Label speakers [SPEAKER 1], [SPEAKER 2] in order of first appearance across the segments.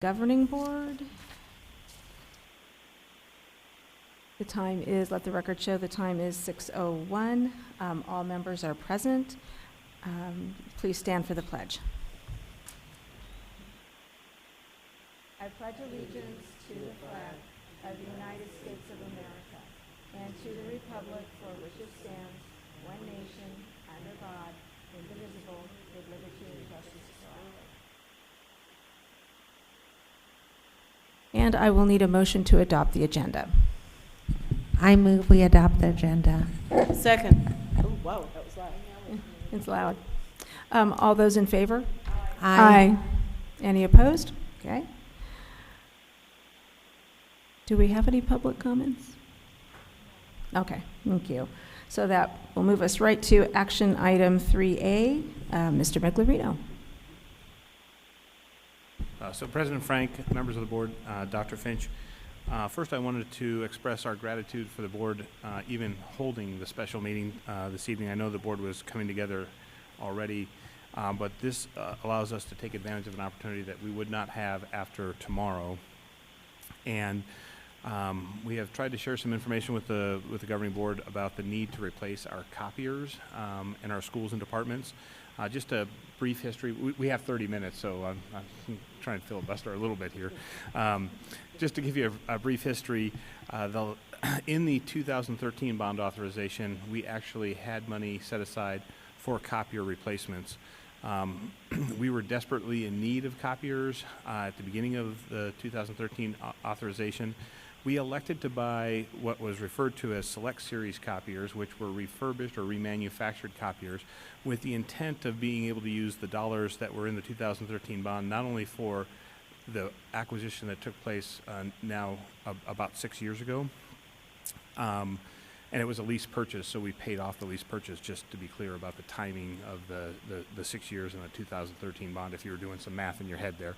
[SPEAKER 1] Governing Board. The time is, let the record show, the time is 6:01. All members are present. Please stand for the pledge. I pledge allegiance to the flag of the United States of America and to the republic for which it stands, one nation, under God, indivisible, with liberty and justice for all. And I will need a motion to adopt the agenda.
[SPEAKER 2] I move we adopt the agenda.
[SPEAKER 3] Second. Oh, wow, that was loud.
[SPEAKER 1] It's loud. All those in favor?
[SPEAKER 2] Aye.
[SPEAKER 1] Any opposed? Okay. Do we have any public comments? Okay, thank you. So that will move us right to action item 3A. Mr. Miglierino.
[SPEAKER 4] So President Frank, members of the board, Dr. Finch, first I wanted to express our gratitude for the board even holding the special meeting this evening. I know the board was coming together already, but this allows us to take advantage of an opportunity that we would not have after tomorrow. And we have tried to share some information with the governing board about the need to replace our copiers in our schools and departments. Just a brief history. We have 30 minutes, so I'm trying to filibuster a little bit here. Just to give you a brief history, in the 2013 bond authorization, we actually had money set aside for copier replacements. We were desperately in need of copiers at the beginning of the 2013 authorization. We elected to buy what was referred to as select series copiers, which were refurbished or remanufactured copiers, with the intent of being able to use the dollars that were in the 2013 bond not only for the acquisition that took place now about 6 years ago, and it was a lease purchase, so we paid off the lease purchase, just to be clear about the timing of the 6 years in the 2013 bond, if you were doing some math in your head there,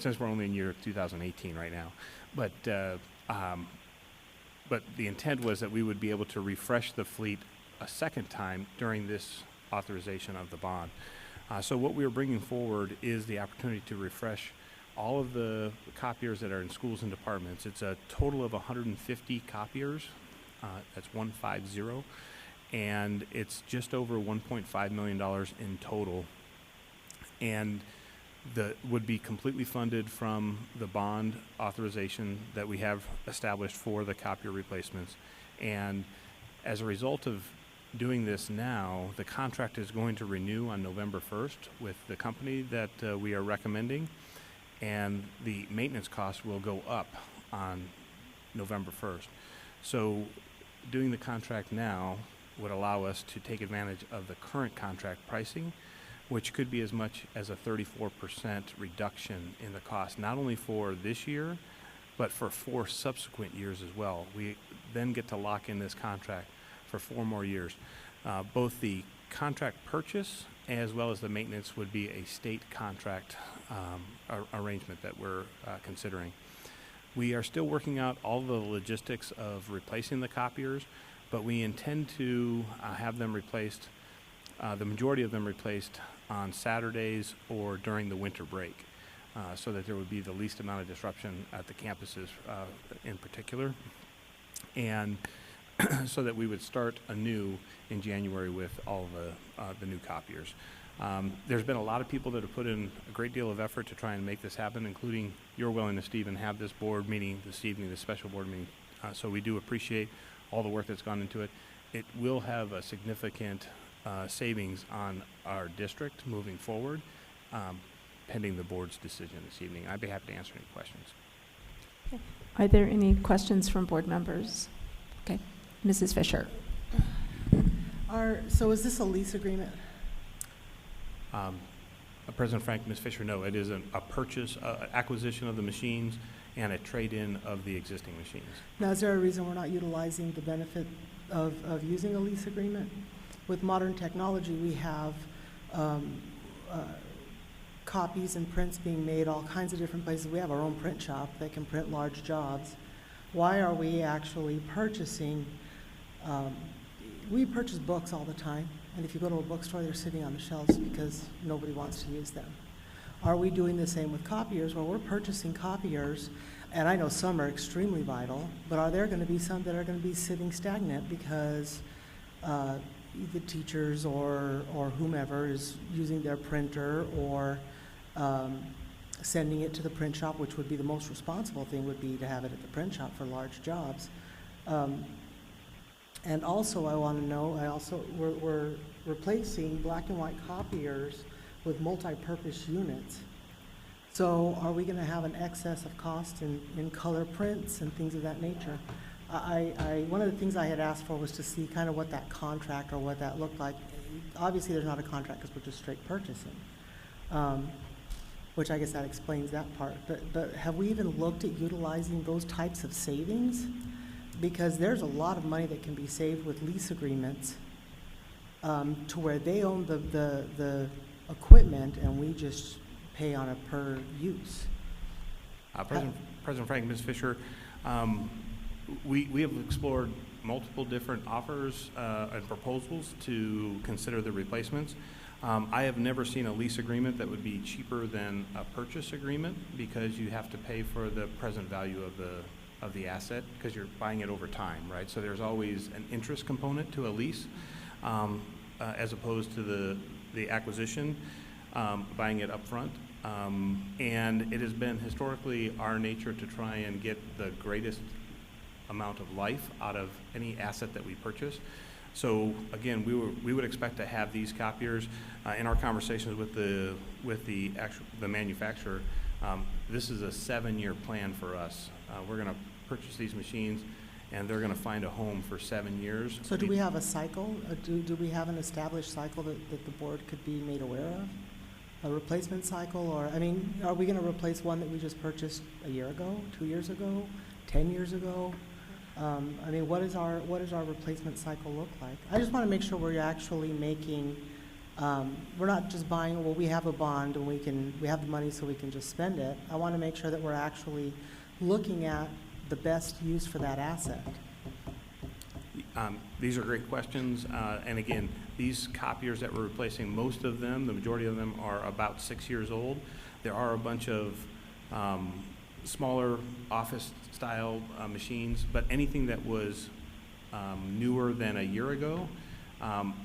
[SPEAKER 4] since we're only in year 2018 right now. But the intent was that we would be able to refresh the fleet a second time during this authorization of the bond. So what we are bringing forward is the opportunity to refresh all of the copiers that are in schools and departments. It's a total of 150 copiers. That's 150, and it's just over $1.5 million in total, and would be completely funded from the bond authorization that we have established for the copier replacements. And as a result of doing this now, the contract is going to renew on November 1st with the company that we are recommending, and the maintenance costs will go up on November 1st. So doing the contract now would allow us to take advantage of the current contract pricing, which could be as much as a 34% reduction in the cost, not only for this year, but for 4 subsequent years as well. We then get to lock in this contract for 4 more years. Both the contract purchase as well as the maintenance would be a state contract arrangement that we're considering. We are still working out all the logistics of replacing the copiers, but we intend to have them replaced, the majority of them replaced on Saturdays or during the winter break, so that there would be the least amount of disruption at the campuses in particular, and so that we would start anew in January with all the new copiers. There's been a lot of people that have put in a great deal of effort to try and make this happen, including your willingness to even have this board meeting this evening, this special board meeting. So we do appreciate all the work that's gone into it. It will have a significant savings on our district moving forward, pending the board's decision this evening. I'd be happy to answer any questions.
[SPEAKER 1] Okay. Are there any questions from board members? Okay, Mrs. Fisher.
[SPEAKER 3] So is this a lease agreement?
[SPEAKER 4] President Frank, Ms. Fisher, no, it is a purchase, acquisition of the machines and a trade-in of the existing machines.
[SPEAKER 3] Now, is there a reason we're not utilizing the benefit of using a lease agreement? With modern technology, we have copies and prints being made all kinds of different places. We have our own print shop that can print large jobs. Why are we actually purchasing? We purchase books all the time, and if you go to a bookstore, they're sitting on the shelves because nobody wants to use them. Are we doing the same with copiers, where we're purchasing copiers, and I know some are extremely vital, but are there going to be some that are going to be sitting stagnant because the teachers or whomever is using their printer or sending it to the print shop, which would be the most responsible thing, would be to have it at the print shop for large jobs. And also, I want to know, we're replacing black and white copiers with multi-purpose units. So are we going to have an excess of cost in color prints and things of that nature? One of the things I had asked for was to see kind of what that contract or what that looked like. Obviously, there's not a contract because we're just straight purchasing, which I guess that explains that part. But have we even looked at utilizing those types of savings? Because there's a lot of money that can be saved with lease agreements to where they own the equipment and we just pay on a per use.
[SPEAKER 4] President Frank, Ms. Fisher, we have explored multiple different offers and proposals to consider the replacements. I have never seen a lease agreement that would be cheaper than a purchase agreement because you have to pay for the present value of the asset because you're buying it over time, right? So there's always an interest component to a lease as opposed to the acquisition, buying it up front. And it has been historically our nature to try and get the greatest amount of life out of any asset that we purchase. So again, we would expect to have these copiers in our conversations with the manufacturer. This is a 7-year plan for us. We're going to purchase these machines, and they're going to find a home for 7 years.
[SPEAKER 3] So do we have a cycle? Do we have an established cycle that the board could be made aware of? A replacement cycle? Or, I mean, are we going to replace one that we just purchased a year ago, 2 years ago, 10 years ago? I mean, what does our replacement cycle look like? I just want to make sure we're actually making, we're not just buying, well, we have a bond and we have the money so we can just spend it. I want to make sure that we're actually looking at the best use for that asset.
[SPEAKER 4] These are great questions, and again, these copiers that we're replacing, most of them, the majority of them, are about 6 years old. There are a bunch of smaller office-style machines, but anything that was newer than a year ago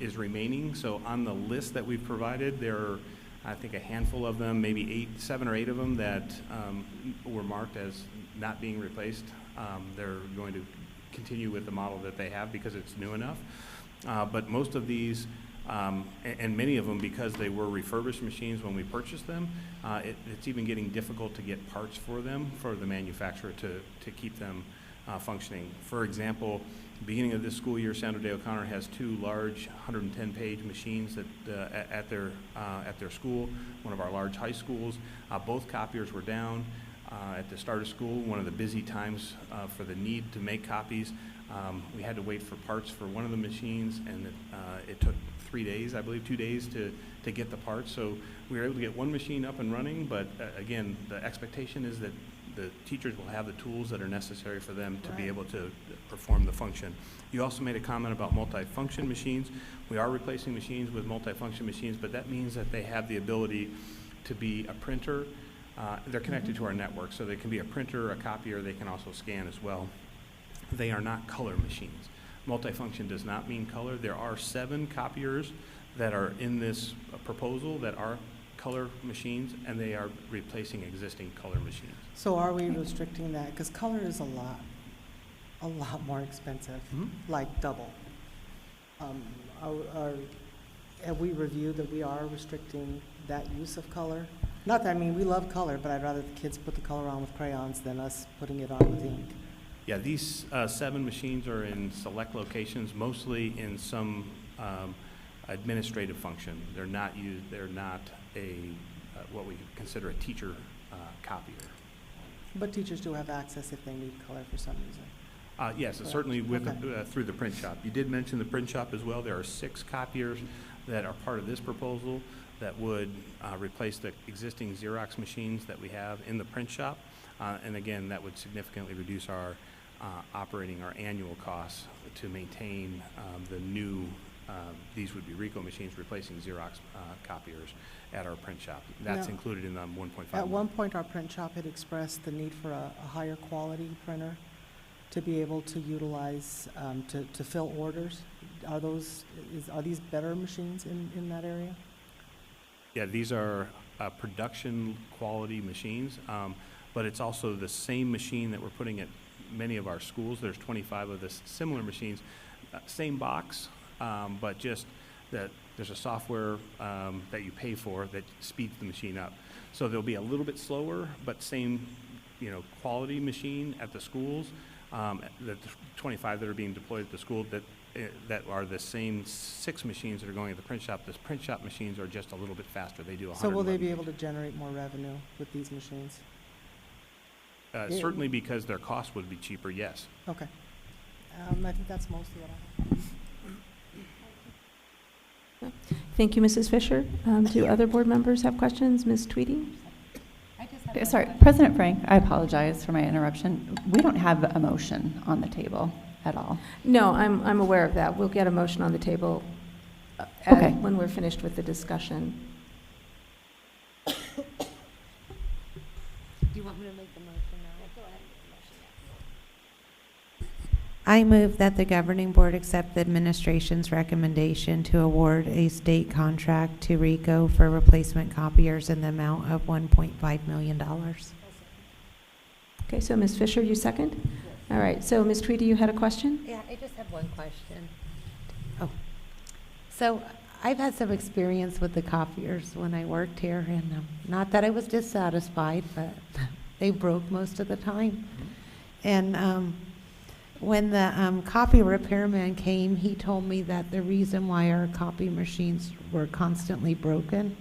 [SPEAKER 4] is remaining. So on the list that we've provided, there are, I think, a handful of them, maybe 7 or 8 of them that were marked as not being replaced. They're going to continue with the model that they have because it's new enough. But most of these, and many of them, because they were refurbished machines when we purchased them, it's even getting difficult to get parts for them, for the manufacturer to keep them functioning. For example, beginning of this school year, Sandra Day O'Connor has 2 large 110-page machines that at their school, one of our large high schools. Both copiers were down at the start of school, one of the busy times for the need to make copies. We had to wait for parts for one of the machines, and it took 3 days, I believe, 2 days to get the parts. So we were able to get one machine up and running, but again, the expectation is that the teachers will have the tools that are necessary for them to be able to perform the function. You also made a comment about multi-function machines. We are replacing machines with multi-function machines, but that means that they have the ability to be a printer. They're connected to our network, so they can be a printer, a copier, they can also scan as well. They are not color machines. Multifunction does not mean color. There are 7 copiers that are in this proposal that are color machines, and they are replacing existing color machines.
[SPEAKER 3] So are we restricting that? Because color is a lot more expensive, like double. Have we reviewed that we are restricting that use of color? Not that, I mean, we love color, but I'd rather the kids put the color on with crayons than us putting it on with ink.
[SPEAKER 4] Yeah, these 7 machines are in select locations, mostly in some administrative function. They're not used. They're not a what we consider a teacher copier.
[SPEAKER 3] But teachers do have access if they need color for some reason.
[SPEAKER 4] Yes, certainly with through the print shop. You did mention the print shop as well. There are 6 copiers that are part of this proposal that would replace the existing Xerox machines that we have in the print shop. And again, that would significantly reduce our operating, our annual costs to maintain the new these would be Ricoh machines replacing Xerox copiers at our print shop. That's
[SPEAKER 3] Now,
[SPEAKER 4] included in the 1.5
[SPEAKER 3] At
[SPEAKER 4] million.
[SPEAKER 3] one point, our print shop had expressed the need for a higher quality printer to be able to utilize, to fill orders. Are these better machines in that area?
[SPEAKER 4] Yeah, these are production quality machines, but it's also the same machine that we're putting at many of our schools. There's 25 of this similar machines, same box, but just that there's a software that you pay for that speeds the machine up. So they'll be a little bit slower, but same, quality machine at the schools. The 25 that are being deployed at the school that are the same 6 machines that are going at the print shop. The print shop machines are just a little bit faster. They do 100.
[SPEAKER 3] So will they be able to generate more revenue with these machines?
[SPEAKER 4] Certainly because their cost would be cheaper, yes.
[SPEAKER 3] Okay. I think that's mostly what I have.
[SPEAKER 1] Thank you, Mrs. Fisher. Do other board members have questions? Ms. Tweedy?
[SPEAKER 5] Sorry, President Frank, I apologize for my interruption. We don't have a motion on the table at all.
[SPEAKER 1] No, I'm aware of that. We'll get a motion on the table
[SPEAKER 5] Okay.
[SPEAKER 1] when we're finished with the discussion.
[SPEAKER 2] Do you want me to make the motion now? Go ahead and make the motion, I move that the governing board accept the administration's recommendation to award a state contract to Ricoh for replacement copiers in the amount of $1.5 million.
[SPEAKER 1] Okay, so Ms. Fisher, you second? Yes. All right, so Ms. Tweedy, you had a question?
[SPEAKER 2] Yeah, I just have one question. Oh, so I've had some experience with the copiers when I worked here, and not that I was dissatisfied, but they broke most of the time. And when the copy repairman came, he told me that the reason why our copy machines were constantly broken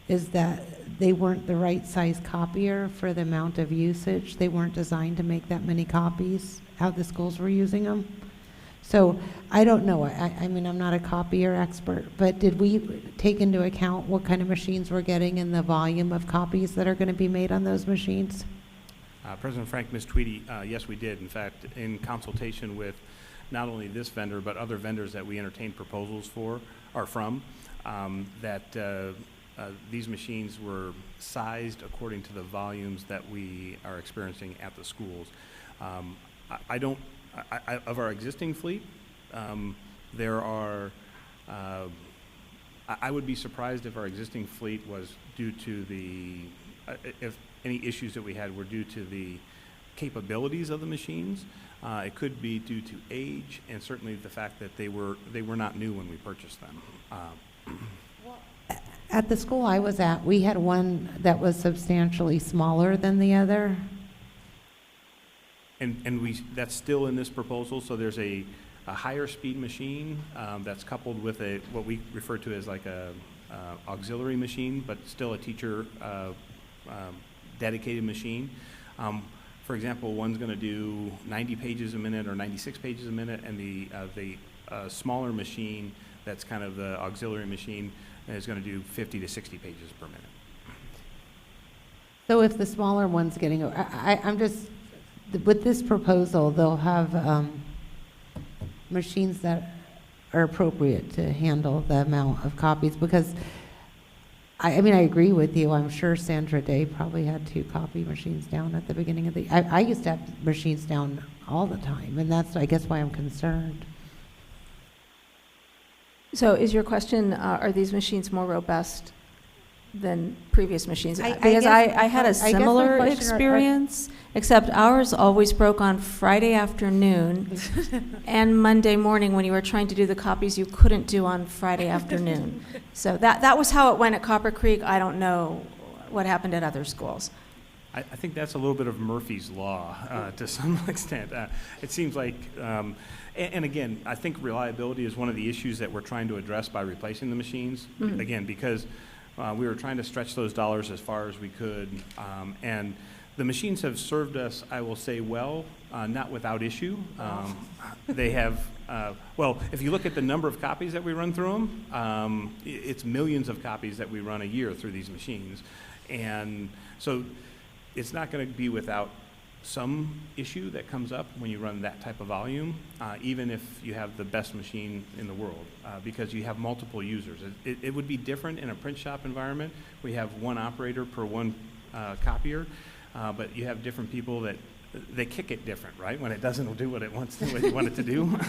[SPEAKER 2] is that they weren't the right size copier for the amount of usage. They weren't designed to make that many copies, how the schools were using them. So I don't know. I mean, I'm not a copier expert, but did we take into account what kind of machines we're getting and the volume of copies that are going to be made on those machines?
[SPEAKER 4] President Frank, Ms. Tweedy, yes, we did. In fact, in consultation with not only this vendor, but other vendors that we entertained proposals for, or from, these machines were sized according to the volumes that we are experiencing at the schools. Of our existing fleet, there are, I would be surprised if our existing fleet was due to if any issues that we had were due to the capabilities of the machines. It could be due to age, and certainly the fact that they were not new when we purchased them.
[SPEAKER 2] At the school I was at, we had one that was substantially smaller than the other.
[SPEAKER 4] And that's still in this proposal. So there's a higher speed machine that's coupled with what we refer to as like a auxiliary machine, but still a teacher dedicated machine. For example, one's going to do 90 pages a minute or 96 pages a minute, and the smaller machine that's kind of the auxiliary machine is going to do 50 to 60 pages per minute.
[SPEAKER 2] So if the smaller one's getting, I'm just, with this proposal, they'll have machines that are appropriate to handle the amount of copies, because I mean, I agree with you. I'm sure Sandra Day probably had 2 copy machines down at the beginning of the, I used to have machines down all the time, and that's, I guess, why I'm concerned.
[SPEAKER 1] So is your question, are these machines more robust than previous machines?
[SPEAKER 2] I
[SPEAKER 1] Because
[SPEAKER 2] guess-
[SPEAKER 1] I had a
[SPEAKER 2] I guess my
[SPEAKER 1] similar
[SPEAKER 2] question
[SPEAKER 1] experience, except ours always broke on Friday afternoon and Monday morning when you were trying to do the copies you couldn't do on Friday afternoon. So that was how it went at Copper Creek. I don't know what happened at other schools.
[SPEAKER 4] I think that's a little bit of Murphy's Law to some extent. It seems like, and again, I think reliability is one of the issues that we're trying to address by replacing the machines.
[SPEAKER 1] Mhm.
[SPEAKER 4] Again, because we were trying to stretch those dollars as far as we could. And the machines have served us, I will say, well, not without issue. They have, well, if you look at the number of copies that we run through them, it's millions of copies that we run a year through these machines. And so it's not going to be without some issue that comes up when you run that type of volume, even if you have the best machine in the world, because you have multiple users. It would be different in a print shop environment. We have one operator per one copier, but you have different people that they kick it different, right? When it doesn't do what it wants to, what you want it to do,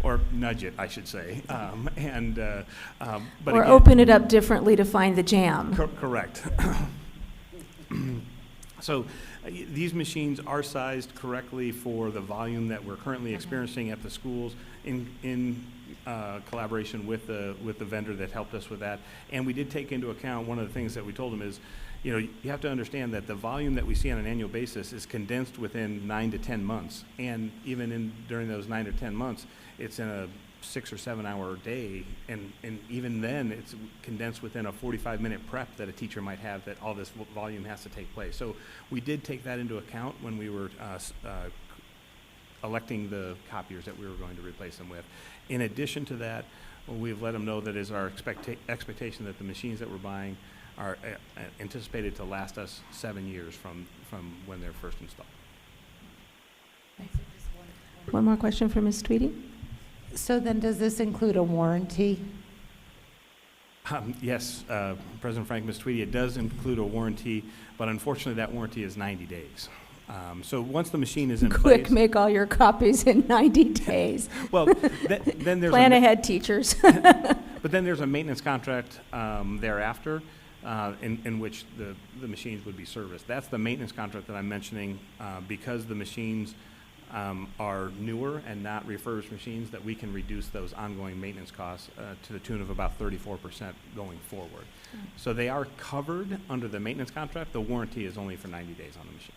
[SPEAKER 4] or nudge it, I should say, but
[SPEAKER 1] Or
[SPEAKER 4] again,
[SPEAKER 1] open it up differently to find the jam.
[SPEAKER 4] Correct. So these machines are sized correctly for the volume that we're currently experiencing at the schools in collaboration with the vendor that helped us with that. And we did take into account, one of the things that we told them is, you have to understand that the volume that we see on an annual basis is condensed within 9 to 10 months. And even during those 9 to 10 months, it's in a 6 or 7 hour day, and even then it's condensed within a 45-minute prep that a teacher might have, that all this volume has to take place. So we did take that into account when we were electing the copiers that we were going to replace them with. In addition to that, we've let them know that is our expectation that the machines that we're buying are anticipated to last us 7 years from when they're first installed.
[SPEAKER 1] One more question for Ms. Tweedy.
[SPEAKER 2] So then does this include a warranty?
[SPEAKER 4] Yes, President Frank, Ms. Tweedy, it does include a warranty, but unfortunately that warranty is 90 days. So once the machine is in
[SPEAKER 1] Quick,
[SPEAKER 4] place,
[SPEAKER 1] make all your copies in 90 days.
[SPEAKER 4] well, then there's
[SPEAKER 1] Plan ahead, teachers.
[SPEAKER 4] but then there's a maintenance contract thereafter, in which the machines would be serviced. That's the maintenance contract that I'm mentioning, because the machines are newer and not refurbished machines, that we can reduce those ongoing maintenance costs to the tune of about 34% going forward. So they are covered under the maintenance contract. The warranty is only for 90 days on the machines.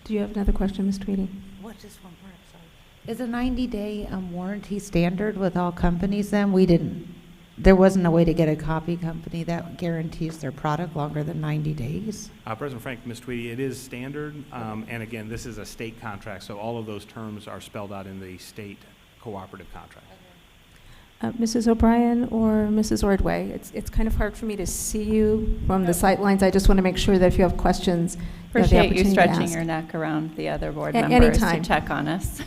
[SPEAKER 1] Do you have another question, Ms. Tweedy?
[SPEAKER 2] What, just one more, sorry. Is a 90-day warranty standard with all companies then? There wasn't a way to get a copy company that guarantees their product longer than 90 days?
[SPEAKER 4] President Frank, Ms. Tweedy, it is standard, and again, this is a state contract, so all of those terms are spelled out in the state cooperative contract.
[SPEAKER 1] Mrs. O'Brien or Mrs. Ordway, it's kind of hard for me to see you from the sight lines. I just want to make sure that if you have questions,
[SPEAKER 5] Appreciate you stretching your neck around the other board members
[SPEAKER 1] anytime.
[SPEAKER 5] to check on us.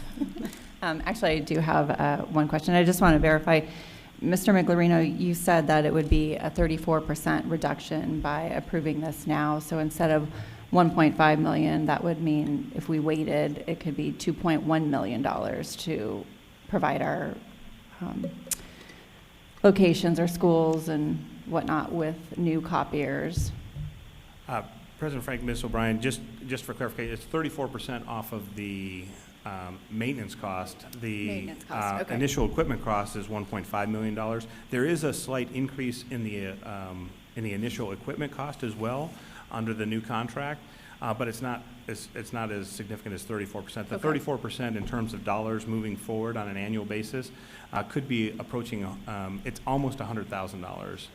[SPEAKER 5] Actually, I do have one question. I just want to verify. Mr. Miglerino, you said that it would be a 34% reduction by approving this now. So instead of $1.5 million, that would mean if we waited, it could be $2.1 million to provide our locations or schools and whatnot with new copiers.
[SPEAKER 4] President Frank, Ms. O'Brien, just for clarification, it's 34% off of the maintenance cost. The
[SPEAKER 5] Maintenance cost, okay.
[SPEAKER 4] Initial equipment cost is $1.5 million. There is a slight increase in the initial equipment cost as well under the new contract, but it's not as significant as 34%. The 34% in terms of dollars moving forward on an annual basis could be approaching, it's almost $100,000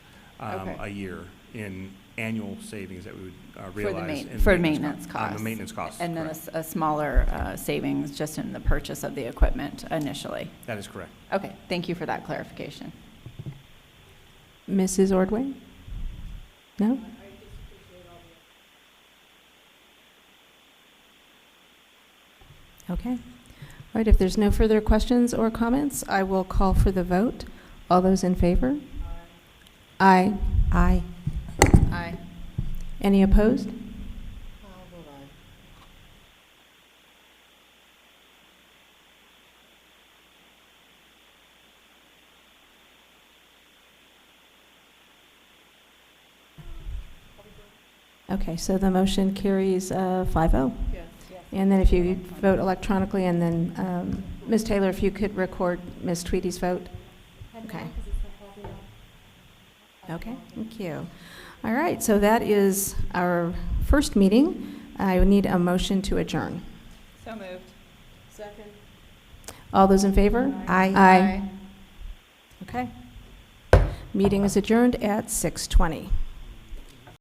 [SPEAKER 4] a year in annual savings that we would realize
[SPEAKER 5] for maintenance costs.
[SPEAKER 4] On the maintenance costs.
[SPEAKER 5] And then a smaller savings just in the purchase of the equipment initially.
[SPEAKER 4] That is correct.
[SPEAKER 5] Okay, thank you for that clarification.
[SPEAKER 1] Mrs. Ordway? No? Okay. All right, if there's no further questions or comments, I will call for the vote. All those in favor? Aye.
[SPEAKER 2] Aye.
[SPEAKER 5] Aye.
[SPEAKER 1] Any opposed? Okay, so the motion carries 5-0.
[SPEAKER 5] Yes.
[SPEAKER 1] And then if you vote electronically, and then Ms. Taylor, if you could record Ms. Tweedy's vote. Okay. Okay, thank you. All right, so that is our first meeting. I would need a motion to adjourn.
[SPEAKER 5] So moved.
[SPEAKER 1] Second. All those in favor?
[SPEAKER 2] Aye.
[SPEAKER 1] Aye. Okay. Meeting is adjourned at 6:20.